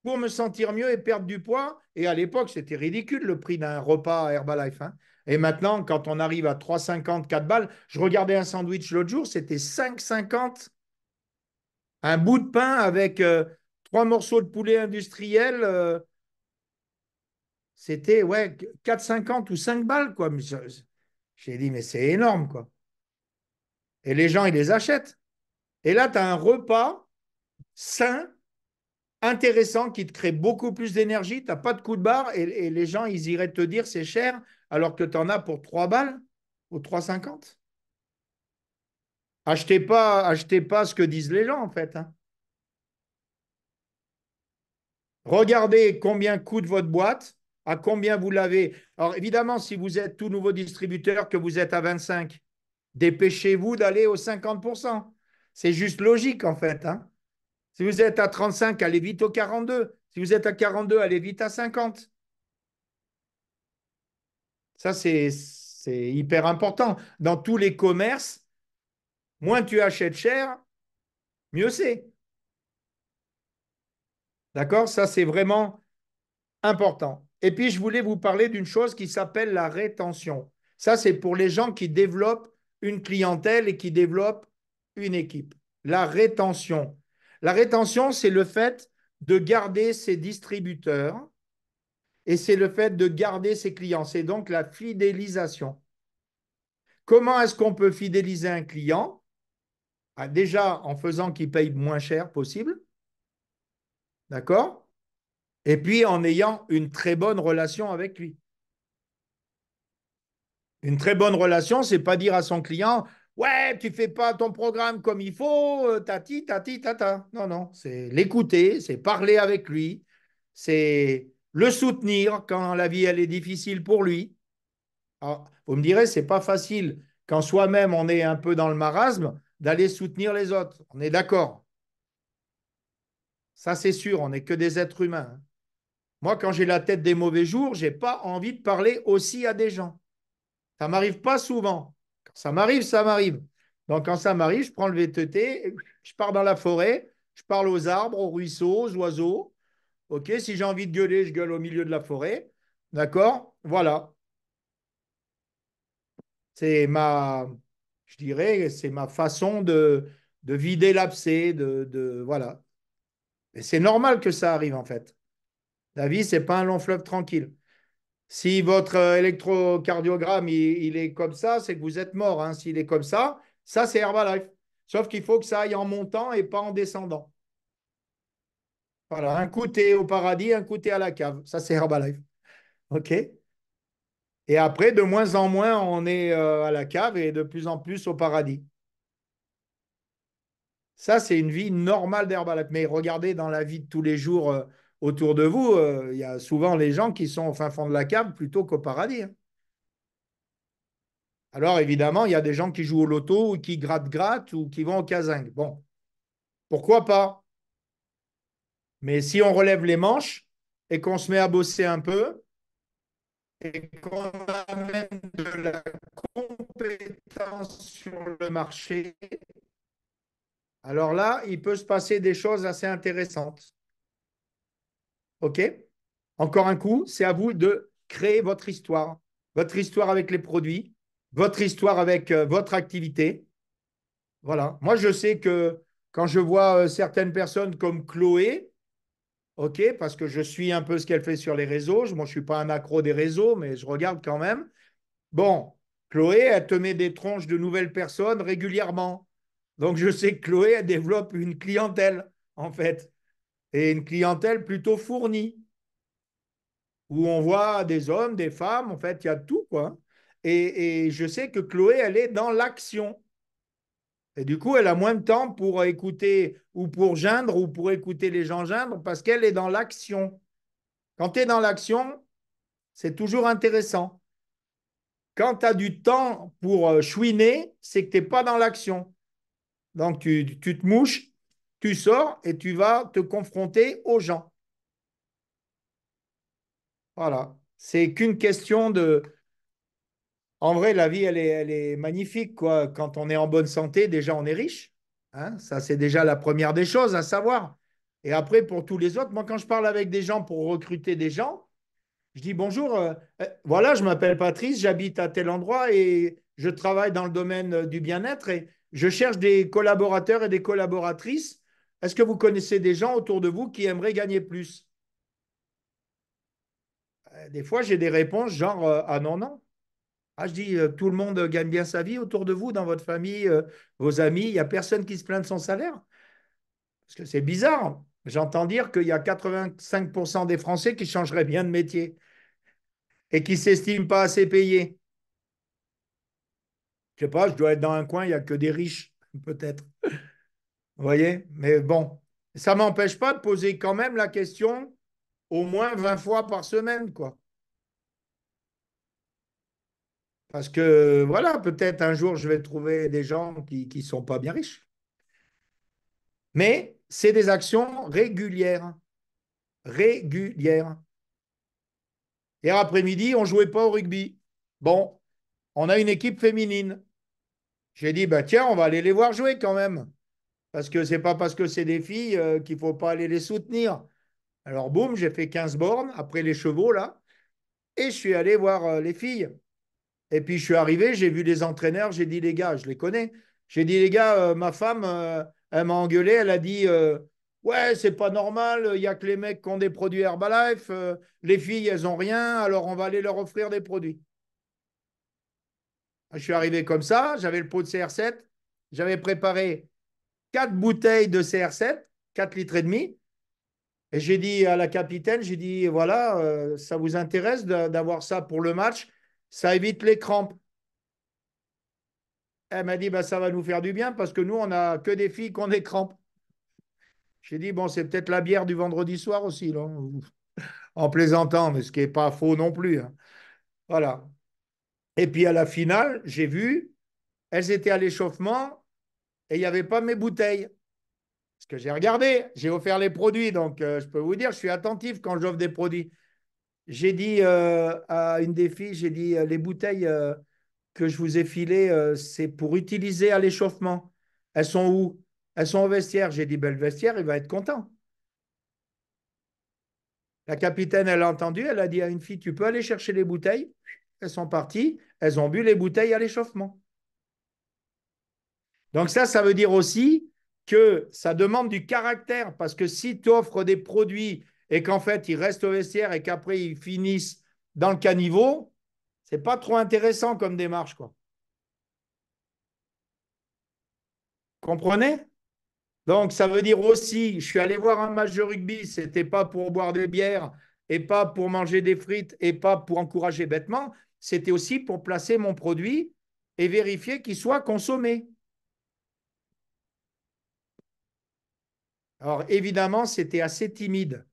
S1: pour me sentir mieux et perdre du poids. Et à l'époque, c'était ridicule le prix d'un repas Herbalife, hein. Et maintenant, quand on arrive à 3,50, 4 balles, je regardais un sandwich l'autre jour, c'était 5,50. Un bout de pain avec trois morceaux de poulet industriel, c'était ouais, 4,50 ou 5 balles, quoi. J'ai dit, mais c'est énorme, quoi. Et les gens, ils les achètent. Et là, tu as un repas sain, intéressant, qui te crée beaucoup plus d'énergie. Tu n'as pas de coup de barre. Et les gens, ils iraient te dire, c'est cher, alors que tu en as pour 3 balles ou 3,50. Achetez pas ce que disent les gens, en fait, hein. Regardez combien coûte votre boîte, à combien vous l'avez. Alors évidemment, si vous êtes tout nouveau distributeur, que vous êtes à 25, dépêchez-vous d'aller aux 50%. C'est juste logique en fait, hein. Si vous êtes à 35, allez vite au 42. Si vous êtes à 42, allez vite à 50. Ça, c'est hyper important. Dans tous les commerces, moins tu achètes cher, mieux c'est. D'accord? Ça, c'est vraiment important. Et puis, je voulais vous parler d'une chose qui s'appelle la rétention. Ça, c'est pour les gens qui développent une clientèle et qui développent une équipe. La rétention. La rétention, c'est le fait de garder ses distributeurs et c'est le fait de garder ses clients. C'est donc la fidélisation. Comment est-ce qu'on peut fidéliser un client? Ah, déjà, en faisant qu'il paye moins cher possible, d'accord? Et puis en ayant une très bonne relation avec lui. Une très bonne relation, c'est pas dire à son client, ouais, tu fais pas ton programme comme il faut, tati, tati, tata. Non, non, c'est l'écouter, c'est parler avec lui, c'est le soutenir quand la vie elle est difficile pour lui. Alors, vous me direz, c'est pas facile quand soi-même on est un peu dans le marasme d'aller soutenir les autres. On est d'accord. Ça, c'est sûr, on n'est que des êtres humains, hein. Moi, quand j'ai la tête des mauvais jours, j'ai pas envie de parler aussi à des gens. Ça m'arrive pas souvent. Quand ça m'arrive, ça m'arrive. Donc, quand ça m'arrive, je prends le VTT, je pars dans la forêt, je parle aux arbres, aux ruisseaux, aux oiseaux. OK, si j'ai envie de gueuler, je gueule au milieu de la forêt. D'accord? Voilà. C'est ma, je dirais, c'est ma façon de vider l'abcès, voilà. Et c'est normal que ça arrive, en fait. La vie, c'est pas un long fleuve tranquille. Si votre électrocardiogramme il est comme ça, c'est que vous êtes mort, hein. S'il est comme ça c'est Herbalife. Sauf qu'il faut que ça aille en montant et pas en descendant. Voilà, un coup t'es au paradis, un coup t'es à la cave. Ça c'est Herbalife. OK? Et après, de moins en moins, on est à la cave et de plus en plus au paradis. Ça, c'est une vie normale d'Herbalife. Mais regardez dans la vie de tous les jours autour de vous, il y a souvent les gens qui sont au fin fond de la cave plutôt qu'au paradis, hein. Alors, évidemment, il y a des gens qui jouent au loto ou qui grattent ou qui vont au casing. Bon, pourquoi pas? Mais si on relève les manches et qu'on se met à bosser un peu et qu'on amène de la compétence sur le marché, alors là, il peut se passer des choses assez intéressantes. OK? Encore un coup, c'est à vous de créer votre histoire. Votre histoire avec les produits, votre histoire avec votre activité. Voilà. Moi, je sais que quand je vois certaines personnes comme Chloé, OK, parce que je suis un peu ce qu'elle fait sur les réseaux. Moi, je ne suis pas un accro des réseaux, mais je regarde quand même. Bon, Chloé, elle te met des tronches de nouvelles personnes régulièrement. Donc, je sais que Chloé, elle développe une clientèle, en fait, et une clientèle plutôt fournie, où on voit des hommes, des femmes, en fait, il y a tout, quoi. Et je sais que Chloé, elle est dans l'action. Et du coup, elle a moins de temps pour écouter ou pour geindre ou pour écouter les gens geindre parce qu'elle est dans l'action. Quand tu es dans l'action, c'est toujours intéressant. Quand tu as du temps pour chouiner, c'est que tu n'es pas dans l'action. Donc, tu te mouches, tu sors et tu vas te confronter aux gens. Voilà. C'est qu'une question de. En vrai, la vie, elle est magnifique, quoi. Quand on est en bonne santé, déjà, on est riche. Hein. Ça, c'est déjà la première des choses à savoir. Et après, pour tous les autres, moi, quand je parle avec des gens pour recruter des gens, je dis bonjour, voilà, je m'appelle Patrice, j'habite à tel endroit et je travaille dans le domaine du bien-être et je cherche des collaborateurs et des collaboratrices. Est-ce que vous connaissez des gens autour de vous qui aimeraient gagner plus? Des fois, j'ai des réponses genre ah non, non. Ah, je dis tout le monde gagne bien sa vie autour de vous, dans votre famille, vos amis. Il n'y a personne qui se plaint de son salaire. Parce que c'est bizarre. J'entends dire qu'il y a 85% des Français qui changeraient bien de métier et qui ne s'estiment pas assez payés. Je sais pas, je dois être dans un coin, il n'y a que des riches, peut-être. Vous voyez? Mais bon, ça ne m'empêche pas de poser quand même la question au moins 20 fois par semaine, quoi. Parce que voilà, peut-être un jour, je vais trouver des gens qui ne sont pas bien riches. Mais c'est des actions régulières. Régulières. Hier après-midi, on ne jouait pas au rugby. Bon, on a une équipe féminine. J'ai dit, bah, tiens, on va aller les voir jouer quand même. Parce que c'est pas parce que c'est des filles qu'il ne faut pas aller les soutenir. Alors, boum, j'ai fait 15 bornes après les chevaux, là, et je suis allé voir les filles. Et puis, je suis arrivé, j'ai vu les entraîneurs, j'ai dit, les gars, je les connais. J'ai dit, les gars, ma femme, elle m'a engueulé, elle a dit, ouais, c'est pas normal, il n'y a que les mecs qui ont des produits Herbalife, les filles, elles ont rien, alors on va aller leur offrir des produits. Je suis arrivé comme ça, j'avais le pot de CR7, j'avais préparé 4 bouteilles de CR7, 4 litres et demi. Et j'ai dit à la capitaine, j'ai dit, voilà, ça vous intéresse d'avoir ça pour le match? Ça évite les crampes. Elle m'a dit, bah, ça va nous faire du bien parce que nous, on n'a que des filles qui ont des crampes. J'ai dit, bon, c'est peut-être la bière du vendredi soir aussi, là, en plaisantant, mais ce qui n'est pas faux non plus. Hein. Voilà. Et puis à la finale, j'ai vu, elles étaient à l'échauffement et il n'y avait pas mes bouteilles. Parce que j'ai regardé, j'ai offert les produits, donc je peux vous dire, je suis attentif quand j'offre des produits. J'ai dit à une des filles, j'ai dit les bouteilles que je vous ai filées, c'est pour utiliser à l'échauffement. Elles sont où? Elles sont au vestiaire. J'ai dit, ben, le vestiaire, il va être content. La capitaine, elle a entendu, elle a dit à une fille, tu peux aller chercher les bouteilles. Elles sont parties, elles ont bu les bouteilles à l'échauffement. Donc ça veut dire aussi que ça demande du caractère, parce que si tu offres des produits et qu'en fait, ils restent au vestiaire et qu'après, ils finissent dans le caniveau, c'est pas trop intéressant comme démarche, quoi. Comprenez? Donc, ça veut dire aussi, je suis allé voir un match de rugby, c'était pas pour boire des bières et pas pour manger des frites et pas pour encourager bêtement, c'était aussi pour placer mon produit et vérifier qu'il soit consommé. Alors, évidemment, c'était assez timide,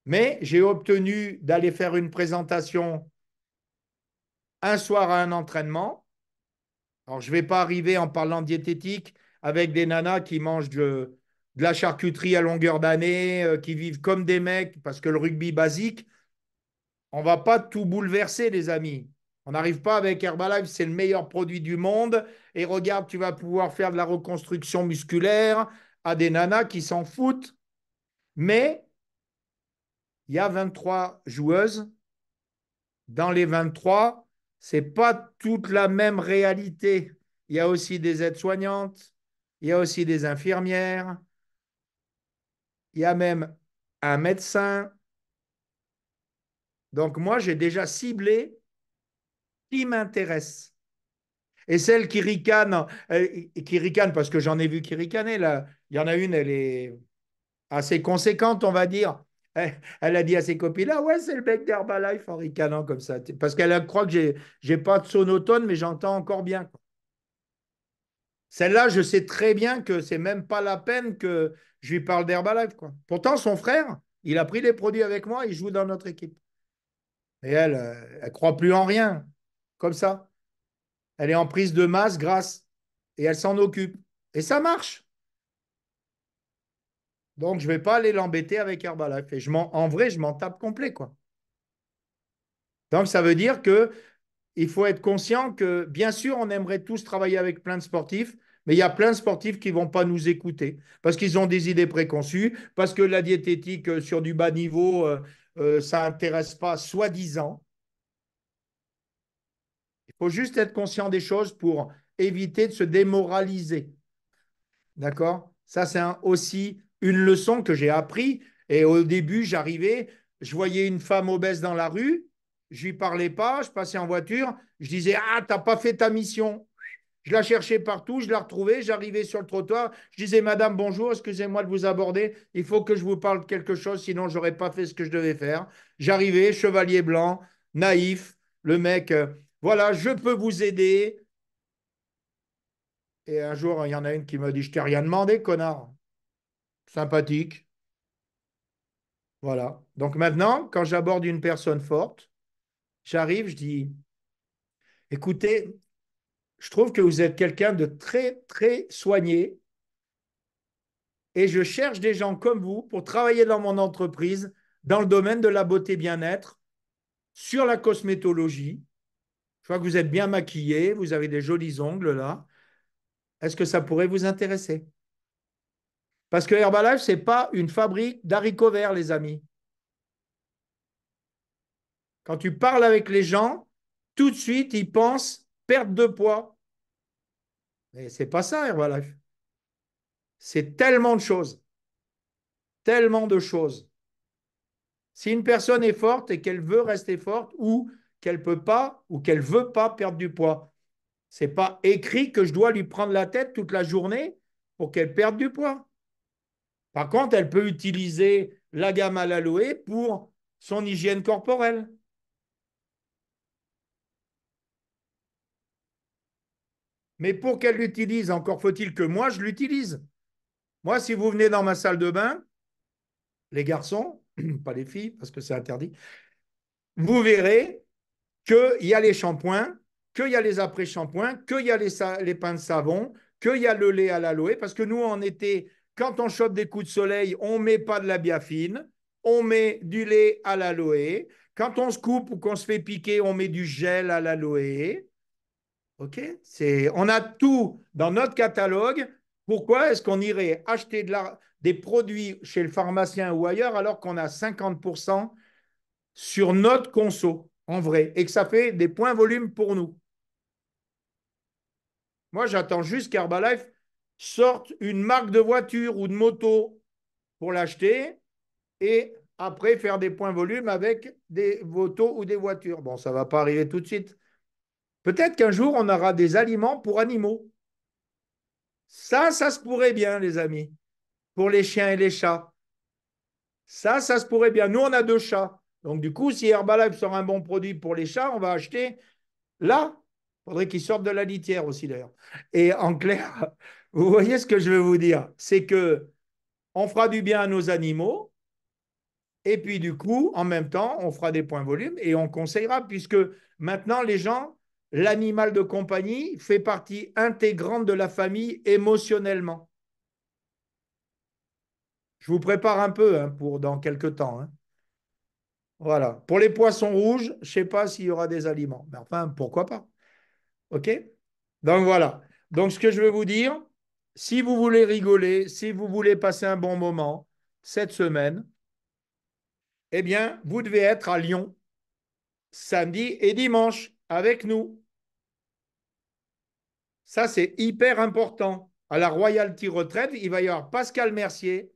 S1: mais j'ai obtenu d'aller faire une présentation un soir à un entraînement. Alors, je ne vais pas arriver en parlant diététique avec des nanas qui mangent de la charcuterie à longueur d'année, qui vivent comme des mecs, parce que le rugby basique, on ne va pas tout bouleverser, les amis. On n'arrive pas avec Herbalife, c'est le meilleur produit du monde. Et regarde, tu vas pouvoir faire de la reconstruction musculaire à des nanas qui s'en foutent. Mais il y a 23 joueuses. Dans les 23, ce n'est pas toute la même réalité. Il y a aussi des aides-soignantes, il y a aussi des infirmières, il y a même un médecin. Donc moi, j'ai déjà ciblé qui m'intéresse. Et celle qui ricane parce que j'en ai vu qui ricanaient, là, il y en a une, elle est assez conséquente, on va dire. Elle a dit à ses copines, ah ouais, c'est le mec d'Herbalife en ricanant comme ça. Parce qu'elle croit que j'ai pas de sonotone, mais j'entends encore bien. Celle-là, je sais très bien que c'est même pas la peine que je lui parle d'Herbalife, quoi. Pourtant, son frère, il a pris les produits avec moi, il joue dans notre équipe. Et elle croit plus en rien, comme ça. Elle est en prise de masse grasse et elle s'en occupe. Et ça marche. Donc, je ne vais pas aller l'embêter avec Herbalife. Et en vrai, je m'en tape complet, quoi. Donc, ça veut dire que il faut être conscient que, bien sûr, on aimerait tous travailler avec plein de sportifs, mais il y a plein de sportifs qui ne vont pas nous écouter parce qu'ils ont des idées préconçues, parce que la diététique sur du bas niveau, ça n'intéresse pas, soi-disant. Il faut juste être conscient des choses pour éviter de se démoraliser. D'accord? Ça, c'est aussi une leçon que j'ai appris. Et au début, j'arrivais, je voyais une femme obèse dans la rue, je lui parlais pas, je passais en voiture, je disais, ah, t'as pas fait ta mission. Je la cherchais partout, je la retrouvais, j'arrivais sur le trottoir, je disais, Madame, bonjour, excusez-moi de vous aborder, il faut que je vous parle de quelque chose, sinon j'aurais pas fait ce que je devais faire. J'arrivais, chevalier blanc, naïf, le mec, voilà, je peux vous aider. Et un jour, il y en a une qui m'a dit, je t'ai rien demandé, connard. Sympathique. Voilà. Donc maintenant, quand j'aborde une personne forte, j'arrive, je dis, écoutez, je trouve que vous êtes quelqu'un de très, très soigné et je cherche des gens comme vous pour travailler dans mon entreprise dans le domaine de la beauté bien-être, sur la cosmétologie. Je vois que vous êtes bien maquillé, vous avez des jolis ongles là. Est-ce que ça pourrait vous intéresser? Parce que Herbalife, ce n'est pas une fabrique d'haricots verts, les amis. Quand tu parles avec les gens, tout de suite, ils pensent perte de poids. Mais ce n'est pas ça, Herbalife. C'est tellement de choses. Tellement de choses. Si une personne est forte et qu'elle veut rester forte ou qu'elle ne peut pas ou qu'elle ne veut pas perdre du poids, ce n'est pas écrit que je dois lui prendre la tête toute la journée pour qu'elle perde du poids. Par contre, elle peut utiliser la gamme à l'aloe pour son hygiène corporelle. Mais pour qu'elle l'utilise, encore faut-il que moi, je l'utilise. Moi, si vous venez dans ma salle de bain, les garçons, pas les filles, parce que c'est interdit, vous verrez qu'il y a les shampoings, qu'il y a les après-shampoings, qu'il y a les pains de savon, qu'il y a le lait à l'aloe, parce que nous, en été, quand on chope des coups de soleil, on ne met pas de la biafine, on met du lait à l'aloe. Quand on se coupe ou qu'on se fait piquer, on met du gel à l'aloe. OK? On a tout dans notre catalogue. Pourquoi est-ce qu'on irait acheter des produits chez le pharmacien ou ailleurs alors qu'on a 50% sur notre conso, en vrai, et que ça fait des points volume pour nous? Moi, j'attends juste qu'Herbalife sorte une marque de voiture ou de moto pour l'acheter et après faire des points volume avec des motos ou des voitures. Bon, ça ne va pas arriver tout de suite. Peut-être qu'un jour, on aura des aliments pour animaux. Ça se pourrait bien, les amis, pour les chiens et les chats. Ça se pourrait bien. Nous, on a 2 chats. Donc, du coup, si Herbalife sort un bon produit pour les chats, on va acheter là. Il faudrait qu'ils sortent de la litière aussi, d'ailleurs. Et en clair, vous voyez ce que je veux vous dire, c'est que on fera du bien à nos animaux, et puis du coup, en même temps, on fera des points volume et on conseillera, puisque maintenant, les gens, l'animal de compagnie fait partie intégrante de la famille émotionnellement. Je vous prépare un peu hein, pour dans quelques temps. Hein. Voilà. Pour les poissons rouges, je ne sais pas s'il y aura des aliments. Mais enfin, pourquoi pas? OK? Donc voilà. Donc ce que je veux vous dire, si vous voulez rigoler, si vous voulez passer un bon moment cette semaine, eh bien, vous devez être à Lyon samedi et dimanche avec nous. Ça, c'est hyper important. À la Royalty Retraite, il va y avoir Pascal Mercier,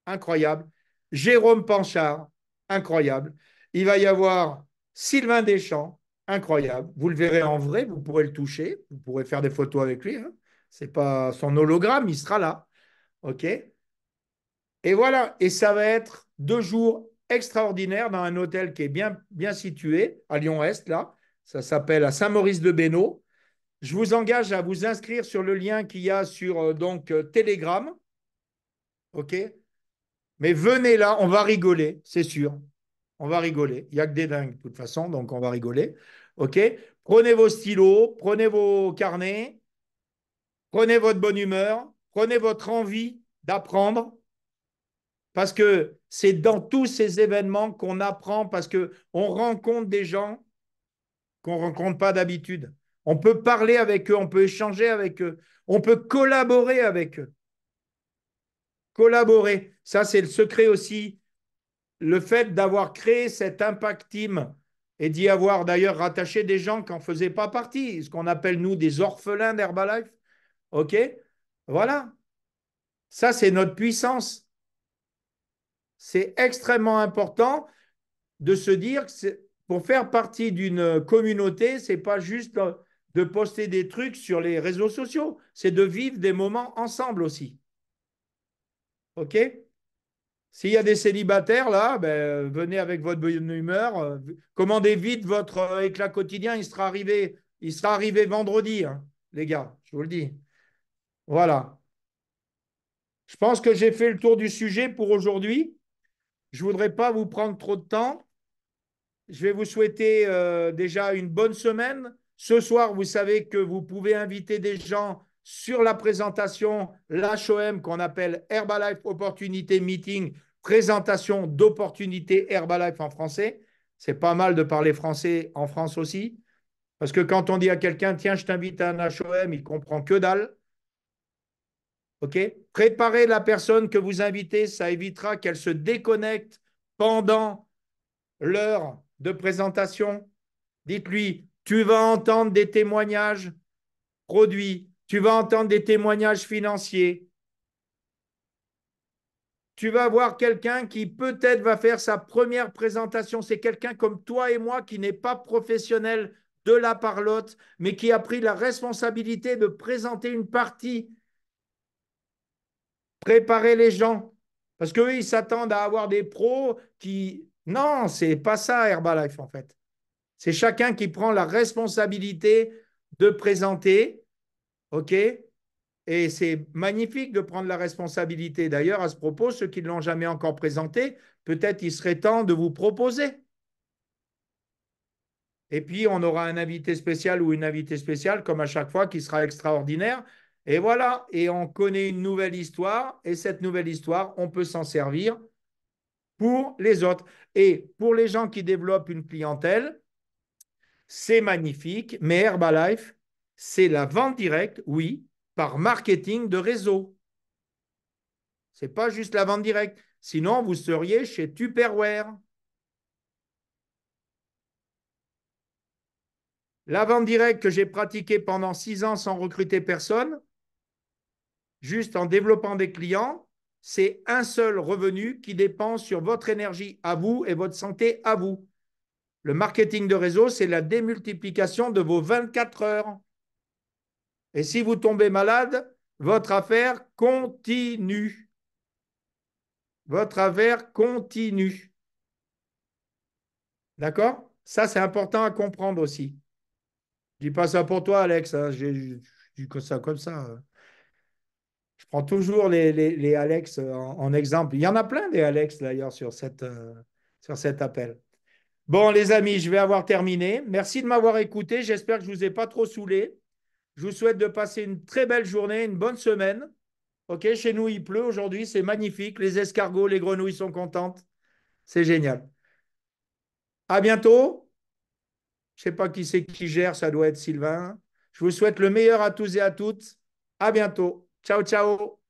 S1: incroyable. Jérôme Panchard, incroyable. Il va y avoir Sylvain Deschamps, incroyable. Vous le verrez en vrai, vous pourrez le toucher, vous pourrez faire des photos avec lui. Hein. C'est pas son hologramme, il sera là. OK? Et voilà. Et ça va être 2 jours extraordinaires dans un hôtel qui est bien, bien situé à Lyon-Est, là. Ça s'appelle à Saint-Maurice-de-Bénaud. Je vous engage à vous inscrire sur le lien qu'il y a sur Telegram. OK? Mais venez là, on va rigoler, c'est sûr. On va rigoler. Il n'y a que des dingues de toute façon, donc on va rigoler. OK? Prenez vos stylos, prenez vos carnets, prenez votre bonne humeur, prenez votre envie d'apprendre, parce que c'est dans tous ces événements qu'on apprend, parce qu'on rencontre des gens qu'on ne rencontre pas d'habitude. On peut parler avec eux, on peut échanger avec eux, on peut collaborer avec eux. Collaborer, ça c'est le secret aussi. Le fait d'avoir créé cet Impact Team et d'y avoir d'ailleurs rattaché des gens qui n'en faisaient pas partie, ce qu'on appelle nous des orphelins d'Herbalife. OK? Voilà. Ça, c'est notre puissance. C'est extrêmement important de se dire que pour faire partie d'une communauté, ce n'est pas juste de poster des trucs sur les réseaux sociaux, c'est de vivre des moments ensemble aussi. OK? S'il y a des célibataires là, ben, venez avec votre bonne humeur. Commandez vite votre éclat quotidien. Il sera arrivé vendredi, hein, les gars. Je vous le dis. Voilà. Je pense que j'ai fait le tour du sujet pour aujourd'hui. Je ne voudrais pas vous prendre trop de temps. Je vais vous souhaiter déjà une bonne semaine. Ce soir, vous savez que vous pouvez inviter des gens sur la présentation, l'HOM qu'on appelle Herbalife Opportunité Meeting, présentation d'opportunités Herbalife en français. C'est pas mal de parler français en France aussi. Parce que quand on dit à quelqu'un, tiens, je t'invite à un HOM, il comprend que dalle. OK? Préparez la personne que vous invitez, ça évitera qu'elle se déconnecte pendant l'heure de présentation. Dites-lui, tu vas entendre des témoignages produits, tu vas entendre des témoignages financiers, tu vas voir quelqu'un qui peut-être va faire sa première présentation. C'est quelqu'un comme toi et moi qui n'est pas professionnel de la parlotte, mais qui a pris la responsabilité de présenter une partie, préparer les gens. Parce qu'eux, ils s'attendent à avoir des pros qui... Non, c'est pas ça Herbalife en fait. C'est chacun qui prend la responsabilité de présenter, OK? Et c'est magnifique de prendre la responsabilité. D'ailleurs, à ce propos, ceux qui ne l'ont jamais encore présenté, peut-être il serait temps de vous proposer. Et puis, on aura un invité spécial ou une invitée spéciale, comme à chaque fois, qui sera extraordinaire. Et voilà, et on connaît une nouvelle histoire. Et cette nouvelle histoire, on peut s'en servir pour les autres. Et pour les gens qui développent une clientèle, c'est magnifique, mais Herbalife, c'est la vente directe, oui, par marketing de réseau. Ce n'est pas juste la vente directe. Sinon, vous seriez chez Tupperware. La vente directe que j'ai pratiquée pendant 6 ans sans recruter personne, juste en développant des clients, c'est un seul revenu qui dépend sur votre énergie à vous et votre santé à vous. Le marketing de réseau, c'est la démultiplication de vos 24 heures. Et si vous tombez malade, votre affaire continue. Votre affaire continue. D'accord? Ça, c'est important à comprendre aussi. Je ne dis pas ça pour toi, Alex, hein. Je dis ça comme ça. Je prends toujours les Alex en exemple. Il y en a plein des Alex d'ailleurs sur cet appel. Bon, les amis, je vais avoir terminé. Merci de m'avoir écouté. J'espère que je ne vous ai pas trop saoulé. Je vous souhaite de passer une très belle journée, une bonne semaine. OK, chez nous, il pleut aujourd'hui. C'est magnifique. Les escargots, les grenouilles sont contentes. C'est génial. À bientôt. Je ne sais pas qui c'est qui gère, ça doit être Sylvain. Je vous souhaite le meilleur à tous et à toutes. À bientôt. Ciao, ciao.